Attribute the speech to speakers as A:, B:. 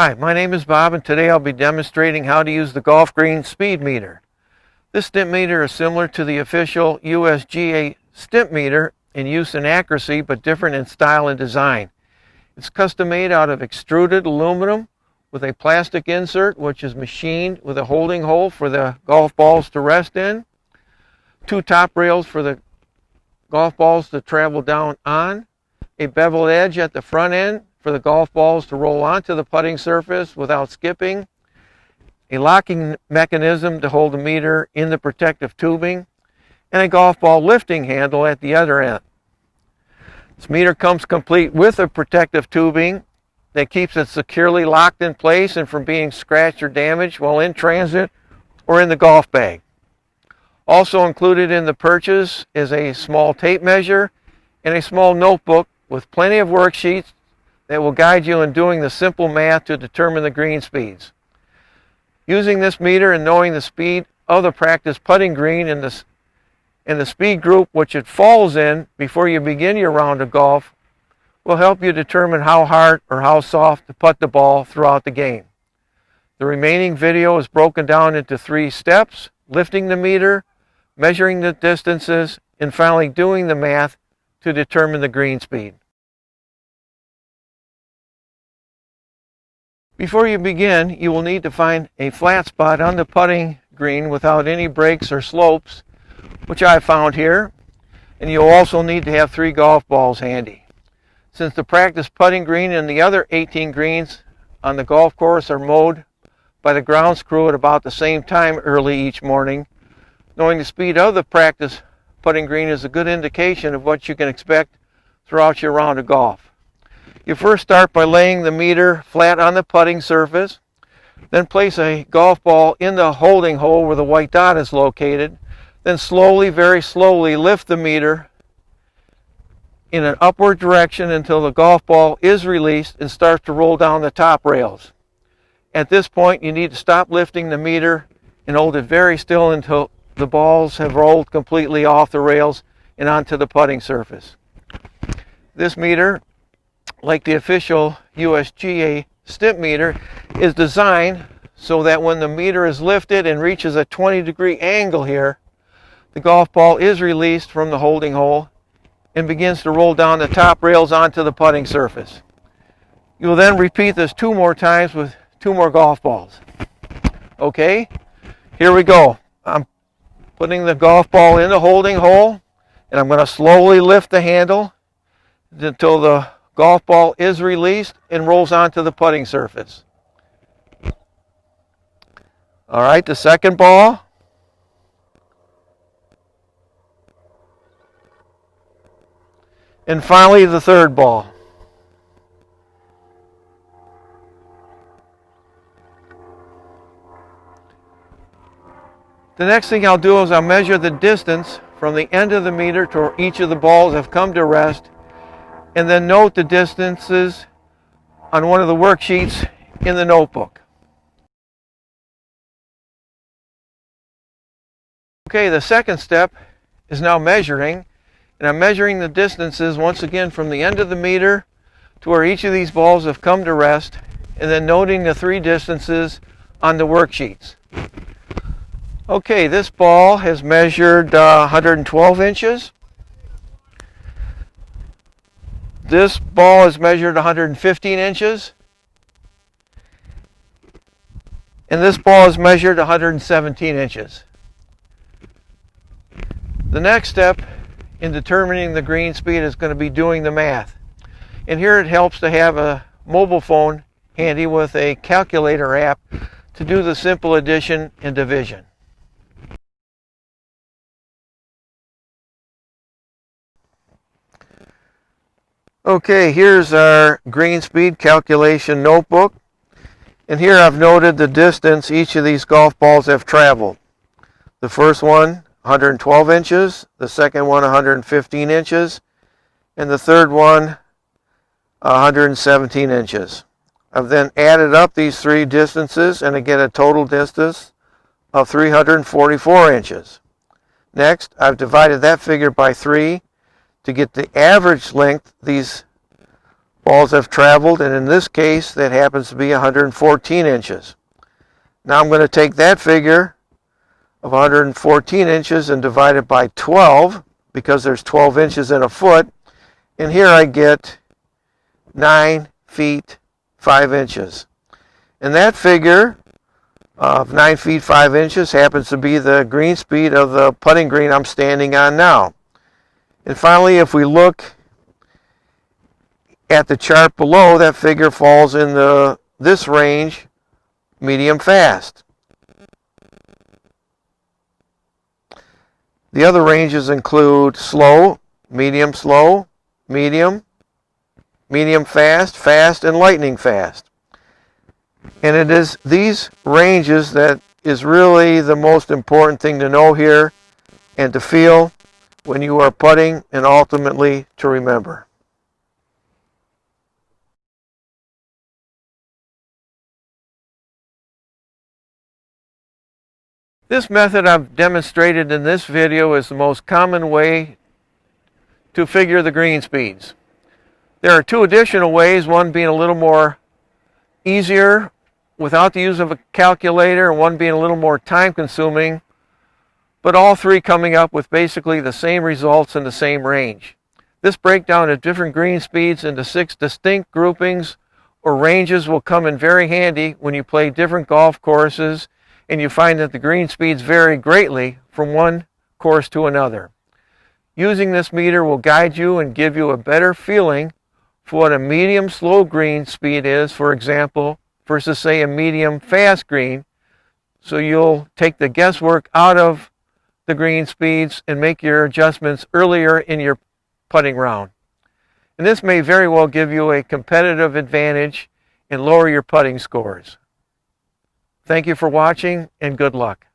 A: Hi, my name is Bob, and today I'll be demonstrating how to use the golf green speed meter. This stimp meter is similar to the official USGA stimp meter in use and accuracy, but different in style and design. It's custom made out of extruded aluminum with a plastic insert which is machined with a holding hole for the golf balls to rest in, two top rails for the golf balls to travel down on, a beveled edge at the front end for the golf balls to roll onto the putting surface without skipping, a locking mechanism to hold the meter in the protective tubing, and a golf ball lifting handle at the other end. This meter comes complete with a protective tubing that keeps it securely locked in place and from being scratched or damaged while in transit or in the golf bag. Also included in the purchase is a small tape measure and a small notebook with plenty of worksheets that will guide you in doing the simple math to determine the green speeds. Using this meter and knowing the speed of the practice putting green and the speed group which it falls in before you begin your round of golf will help you determine how hard or how soft to putt the ball throughout the game. The remaining video is broken down into 3 steps: lifting the meter, measuring the distances, and finally doing the math to determine the green speed. Before you begin, you will need to find a flat spot on the putting green without any breaks or slopes, which I found here, and you'll also need to have 3 golf balls handy. Since the practice putting green and the other 18 greens on the golf course are mowed by the grounds crew at about the same time early each morning, knowing the speed of the practice putting green is a good indication of what you can expect throughout your round of golf. You first start by laying the meter flat on the putting surface, then place a golf ball in the holding hole where the white dot is located, then slowly, very slowly lift the meter in an upward direction until the golf ball is released and starts to roll down the top rails. At this point, you need to stop lifting the meter and hold it very still until the balls have rolled completely off the rails and onto the putting surface. This meter, like the official USGA stimp meter, is designed so that when the meter is lifted and reaches a 20-degree angle here, the golf ball is released from the holding hole and begins to roll down the top rails onto the putting surface. You will then repeat this 2 more times with 2 more golf balls. Okay, here we go. I'm putting the golf ball in the holding hole, and I'm going to slowly lift the handle until the golf ball is released and rolls onto the putting surface. All right, the second ball. And finally, the third ball. The next thing I'll do is I'll measure the distance from the end of the meter to where each of the balls have come to rest, and then note the distances on one of the worksheets in the notebook. Okay, the second step is now measuring, and I'm measuring the distances once again from the end of the meter to where each of these balls have come to rest, and then noting the 3 distances on the worksheets. Okay, this ball has measured 112 inches. This ball is measured 115 inches. And this ball is measured 117 inches. The next step in determining the green speed is going to be doing the math. And here it helps to have a mobile phone handy with a calculator app to do the simple addition and division. Okay, here's our green speed calculation notebook, and here I've noted the distance each of these golf balls have traveled. The first one 112 inches, the second one 115 inches, and the third one 117 inches. I've then added up these 3 distances and I get a total distance of 344 inches. Next, I've divided that figure by 3 to get the average length these balls have traveled, and in this case that happens to be 114 inches. Now I'm going to take that figure of 114 inches and divide it by 12, because there's 12 inches in a foot, and here I get 9 feet 5 inches. And that figure of 9 feet 5 inches happens to be the green speed of the putting green I'm standing on now. And finally, if we look at the chart below, that figure falls in this range, medium fast. The other ranges include slow, medium medium fast, fast, and lightning fast. And it is these ranges that is really the most important thing to know here and to feel when you are putting, and ultimately to remember. This method I've demonstrated in this video is the most common way to figure the green speeds. There are two additional ways, one being a little more easier without the use of a calculator, and one being a little more time consuming, but all three coming up with basically the same results in the same range. This breakdown of different green speeds into 6 distinct groupings or ranges will come in very handy when you play different golf courses and you find that the green speeds vary greatly from one course to another. Using this meter will guide you and give you a better feeling for what a medium slow green speed is, for example, versus say a medium fast green, so you'll take the guesswork out of the green speeds and make your adjustments earlier in your putting round. And this may very well give you a competitive advantage and lower your putting scores. Thank you for watching, and good luck.